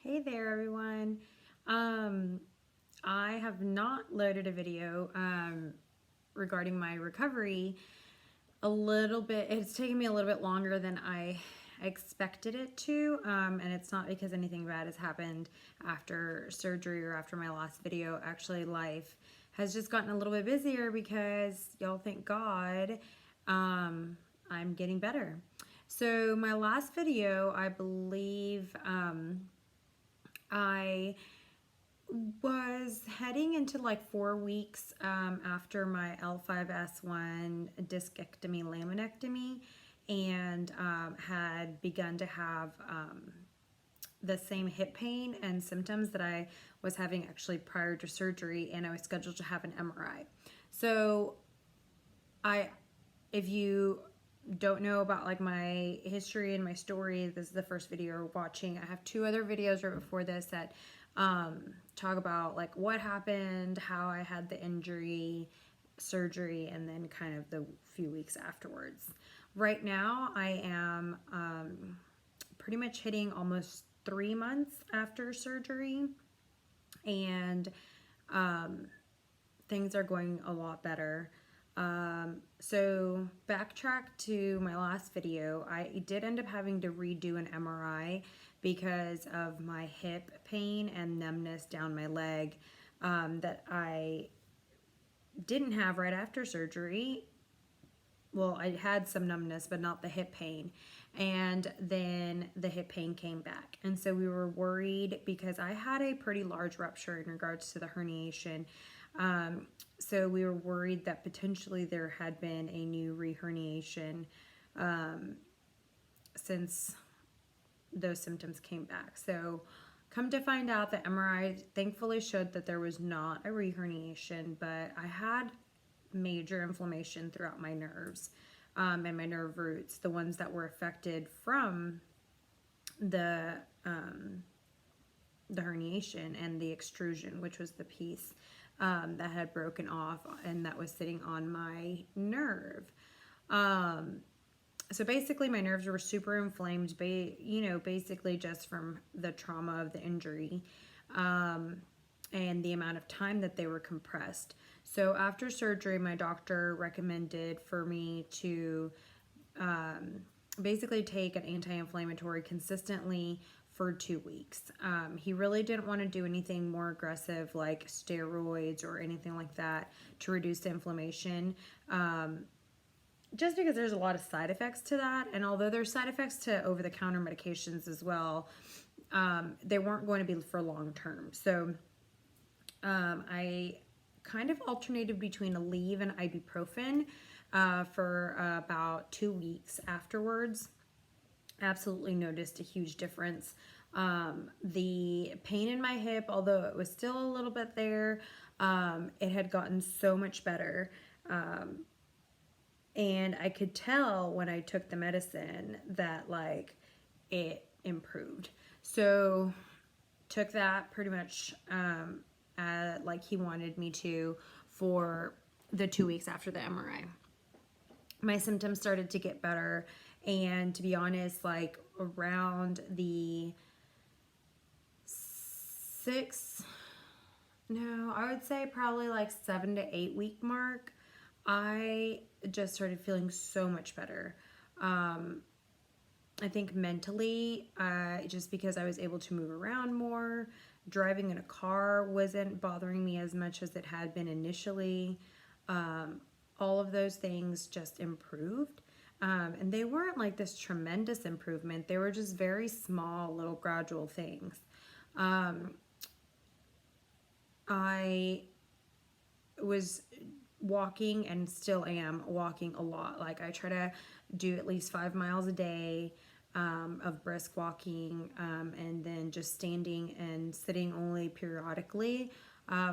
Hey there, everyone. I have not loaded a video regarding my recovery. It's taken me a little bit longer than I expected it to, and it's not because anything bad has happened after surgery or after my last video. Actually, life has just gotten a little bit busier because, y'all, thank God, I'm getting better. So my last video, I believe, I was heading into like 4 weeks after my L5-S1 discectomy laminectomy, and had begun to have the same hip pain and symptoms that I was having actually prior to surgery, and I was scheduled to have an MRI. So if you don't know about like my history and my story, this is the first video you're watching. I have two other videos right before this that talk about like what happened, how I had the injury, surgery, and then kind of the few weeks afterwards. Right now, I am pretty much hitting almost 3 months after surgery, and things are going a lot better. So backtrack to my last video, I did end up having to redo an MRI because of my hip pain and numbness down my leg that I didn't have right after surgery. Well, I had some numbness, but not the hip pain. And then the hip pain came back. And so we were worried because I had a pretty large rupture in regards to the herniation. So we were worried that potentially there had been a new reherniation since those symptoms came back. So come to find out, the MRI thankfully showed that there was not a reherniation, but I had major inflammation throughout my nerves and my nerve roots, the ones that were affected from the herniation and the extrusion, which was the piece that had broken off and that was sitting on my nerve. So basically my nerves were super inflamed, basically just from the trauma of the injury and the amount of time that they were compressed. So after surgery, my doctor recommended for me to basically take an anti-inflammatory consistently for 2 weeks. He really didn't want to do anything more aggressive like steroids or anything like that to reduce the inflammation, just because there's a lot of side effects to that. And although there's side effects to over-the-counter medications as well, they weren't going to be for long term. So I kind of alternated between Aleve and ibuprofen for about 2 weeks afterwards. Absolutely noticed a huge difference. The pain in my hip, although it was still a little bit there, it had gotten so much better. And I could tell when I took the medicine that like it improved. So took that pretty much like he wanted me to for the 2 weeks after the MRI. My symptoms started to get better, and to be honest, like around the I would say probably like 7 to 8 week mark, I just started feeling so much better. I think mentally, just because I was able to move around more, driving in a car wasn't bothering me as much as it had been initially. All of those things just improved. And they weren't like this tremendous improvement. They were just very small, little gradual things. I was walking and still am walking a lot. Like I try to do at least 5 miles a day of brisk walking, and then just standing and sitting only periodically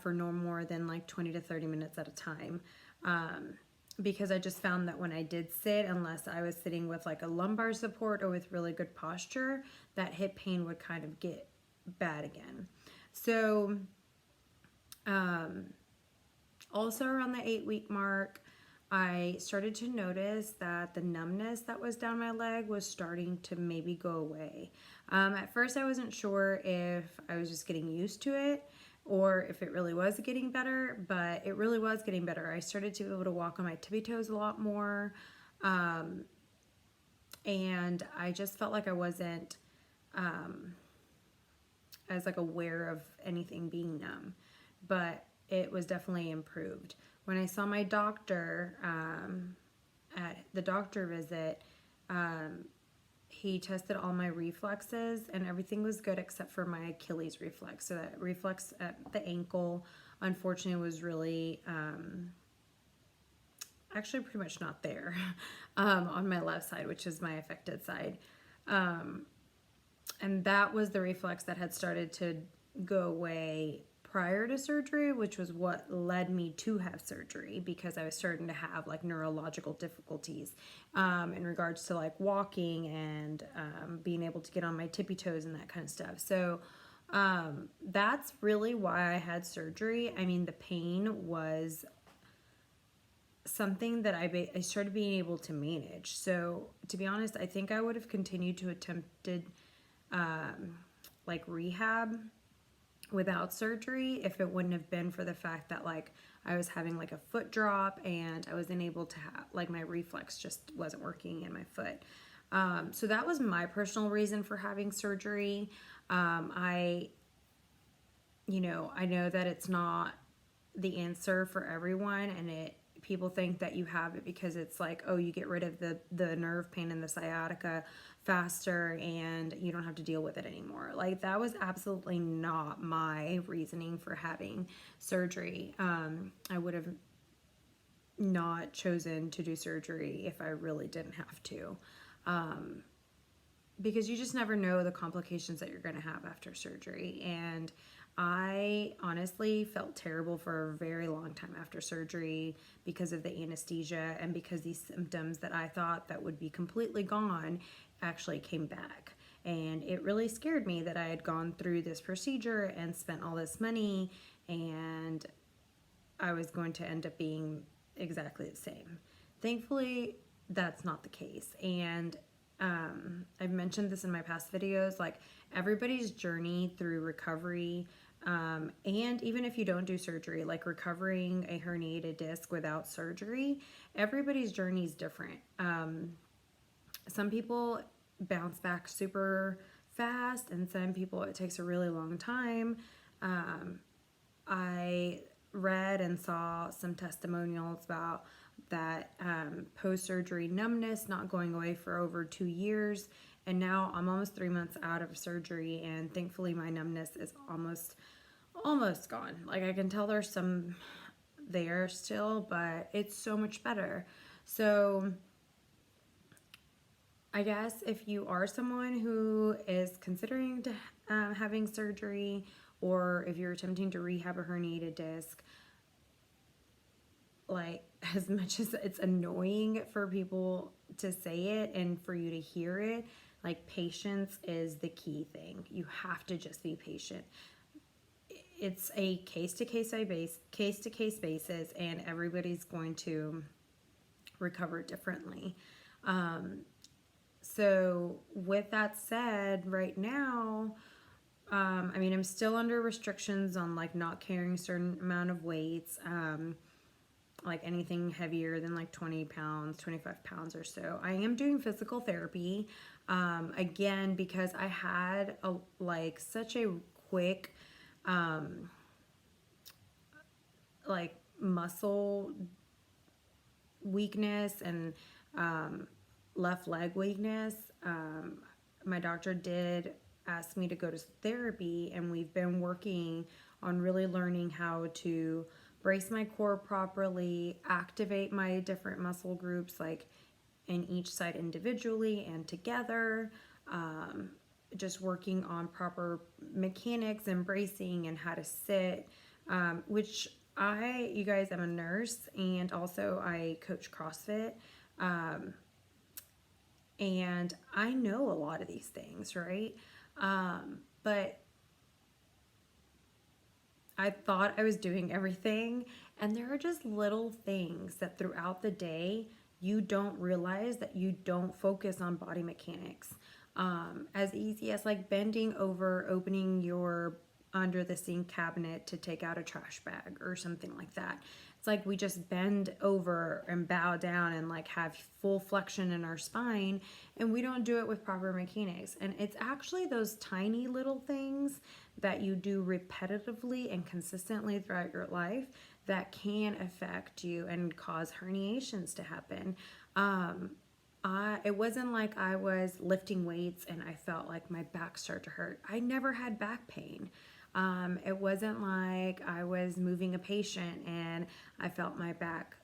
for no more than like 20 to 30 minutes at a time. Because I just found that when I did sit, unless I was sitting with like a lumbar support or with really good posture, that hip pain would kind of get bad again. So also around the 8 week mark, I started to notice that the numbness that was down my leg was starting to maybe go away. At first, I wasn't sure if I was just getting used to it or if it really was getting better, but it really was getting better. I started to be able to walk on my tippy toes a lot more, and I just felt like I wasn't as like aware of anything being numb, but it was definitely improved. When I saw my doctor at the doctor visit, he tested all my reflexes and everything was good except for my Achilles reflex. So that reflex at the ankle, unfortunately, was really actually pretty much not there on my left side, which is my affected side. And that was the reflex that had started to go away prior to surgery, which was what led me to have surgery, because I was starting to have like neurological difficulties in regards to like walking and being able to get on my tippy toes and that kind of stuff. So that's really why I had surgery. I mean, the pain was something that I started being able to manage. So to be honest, I think I would have continued to attempted like rehab without surgery if it wouldn't have been for the fact that like I was having like a foot drop and I wasn't able to have like my reflex just wasn't working in my foot. So that was my personal reason for having surgery. I know that it's not the answer for everyone, and people think that you have it because it's like, oh, you get rid of the nerve pain and the sciatica faster and you don't have to deal with it anymore. Like, that was absolutely not my reasoning for having surgery. I would have not chosen to do surgery if I really didn't have to, because you just never know the complications that you're going to have after surgery. And I honestly felt terrible for a very long time after surgery because of the anesthesia and because these symptoms that I thought that would be completely gone actually came back. And it really scared me that I had gone through this procedure and spent all this money and I was going to end up being exactly the same. Thankfully, that's not the case. And I've mentioned this in my past videos, like everybody's journey through recovery, and even if you don't do surgery, like recovering a herniated disc without surgery, everybody's journey is different. Some people bounce back super fast, and some people it takes a really long time. I read and saw some testimonials about that post-surgery numbness not going away for over 2 years, and now I'm almost 3 months out of surgery, and thankfully my numbness is almost gone. Like, I can tell there's some there still, but it's so much better. So I guess if you are someone who is considering to having surgery, or if you're attempting to rehab a herniated disc, like, as much as it's annoying for people to say it and for you to hear it, like, patience is the key thing. You have to just be patient. It's a case-to-case basis, and everybody's going to recover differently. So with that said, right now, I mean, I'm still under restrictions on like not carrying a certain amount of weights, like anything heavier than like 20 pounds, 25 pounds or so. I am doing physical therapy, again, because I had such a quick, like muscle weakness and left leg weakness. My doctor did ask me to go to therapy, and we've been working on really learning how to brace my core properly, activate my different muscle groups, like in each side individually and together, just working on proper mechanics and bracing and how to sit, which you guys, I'm a nurse, and also I coach CrossFit, and I know a lot of these things, right? But I thought I was doing everything, and there are just little things that throughout the day you don't realize that you don't focus on body mechanics. As easy as like bending over, opening your under the sink cabinet to take out a trash bag or something like that. It's like we just bend over and bow down and like have full flexion in our spine, and we don't do it with proper mechanics. And it's actually those tiny little things that you do repetitively and consistently throughout your life that can affect you and cause herniations to happen. It wasn't like I was lifting weights and I felt like my back started to hurt. I never had back pain. It wasn't like I was moving a patient and I felt my back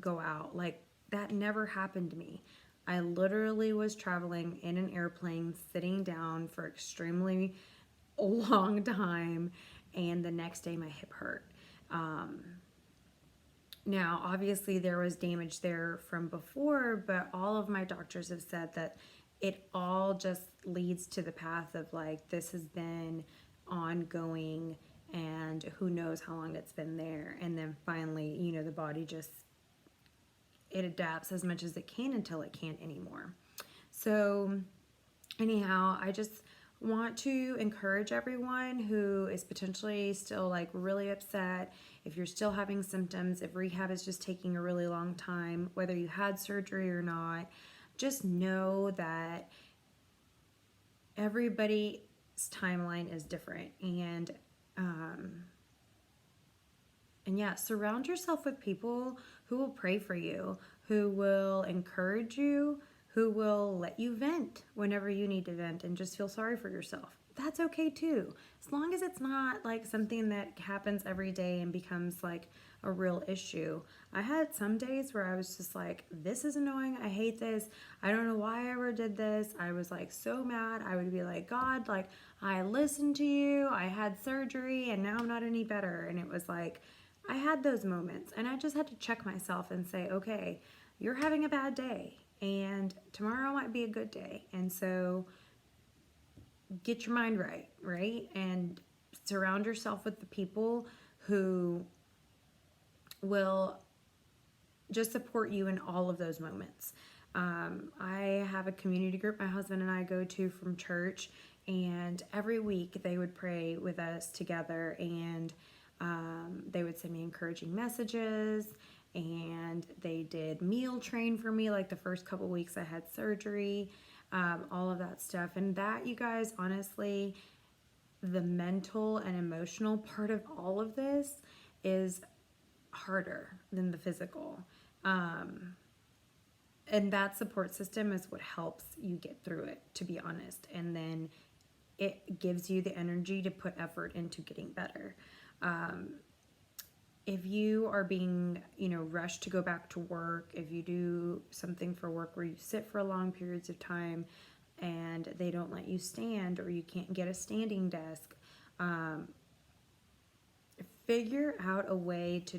go out. Like that never happened to me. I literally was traveling in an airplane, sitting down for extremely long time, and the next day my hip hurt. Now, obviously, there was damage there from before, but all of my doctors have said that it all just leads to the path of like this has been ongoing, and who knows how long it's been there. And then finally, you know, the body just it adapts as much as it can until it can't anymore. So, anyhow, I just want to encourage everyone who is potentially still like really upset, if you're still having symptoms, if rehab is just taking a really long time, whether you had surgery or not, just know that everybody's timeline is different. And yeah, surround yourself with people who will pray for you, who will encourage you, who will let you vent whenever you need to vent and just feel sorry for yourself. That's okay too. As long as it's not like something that happens every day and becomes like a real issue. I had some days where I was just like, this is annoying. I hate this. I don't know why I ever did this. I was like so mad. I would be like, God, like I listened to you. I had surgery and now I'm not any better. And it was like, I had those moments and I just had to check myself and say, okay, you're having a bad day and tomorrow might be a good day. And so get your mind right, right? And surround yourself with the people who will just support you in all of those moments. I have a community group my husband and I go to from church, and every week they would pray with us together, and they would send me encouraging messages, and they did meal train for me like the first couple weeks I had surgery, all of that stuff. And that, you guys, honestly, the mental and emotional part of all of this is harder than the physical. And that support system is what helps you get through it, to be honest. And then it gives you the energy to put effort into getting better. If you are being, rushed to go back to work, if you do something for work where you sit for long periods of time and they don't let you stand, or you can't get a standing desk, figure out a way to,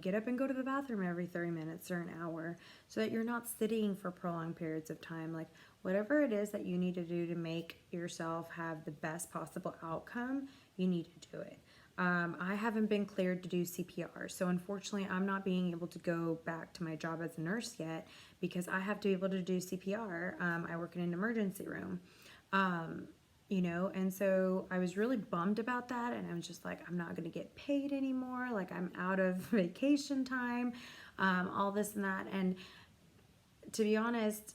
get up and go to the bathroom every 30 minutes or an hour so that you're not sitting for prolonged periods of time. Like, whatever it is that you need to do to make yourself have the best possible outcome, you need to do it. I haven't been cleared to do CPR, so unfortunately I'm not being able to go back to my job as a nurse yet because I have to be able to do CPR. I work in an emergency room. And so I was really bummed about that, and I was just like, I'm not going to get paid anymore, like I'm out of vacation time, all this and that. And to be honest,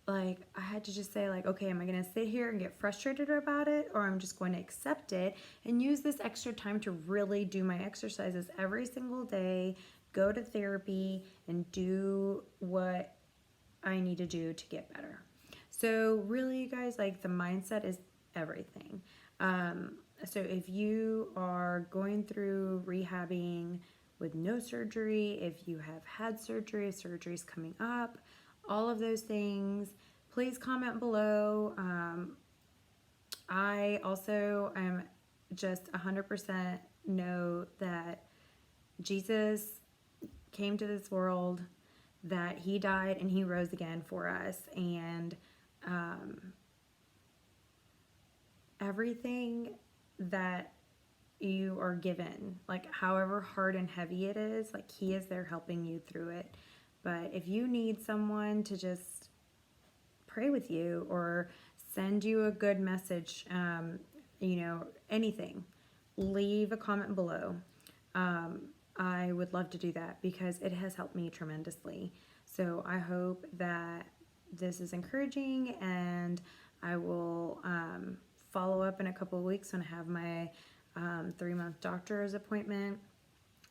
like I had to just say, like, okay, am I going to sit here and get frustrated about it, or I'm just going to accept it and use this extra time to really do my exercises every single day, go to therapy, and do what I need to do to get better. So really, you guys, like, the mindset is everything. So if you are going through rehabbing with no surgery, if you have had surgery, if surgery's coming up, all of those things, please comment below. I also am just 100% know that Jesus came to this world, that he died and he rose again for us, and everything that you are given, like however hard and heavy it is, like he is there helping you through it. But if you need someone to just pray with you or send you a good message, you know, anything, leave a comment below. I would love to do that because it has helped me tremendously. So I hope that this is encouraging, and I will follow up in a couple of weeks when I have my 3-month doctor's appointment.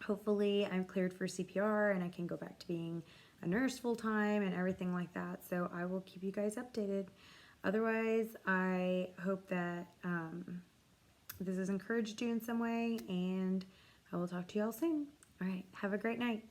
Hopefully I'm cleared for CPR and I can go back to being a nurse full time and everything like that. So I will keep you guys updated. Otherwise, I hope that this has encouraged you in some way, and I will talk to you all soon. All right, have a great night.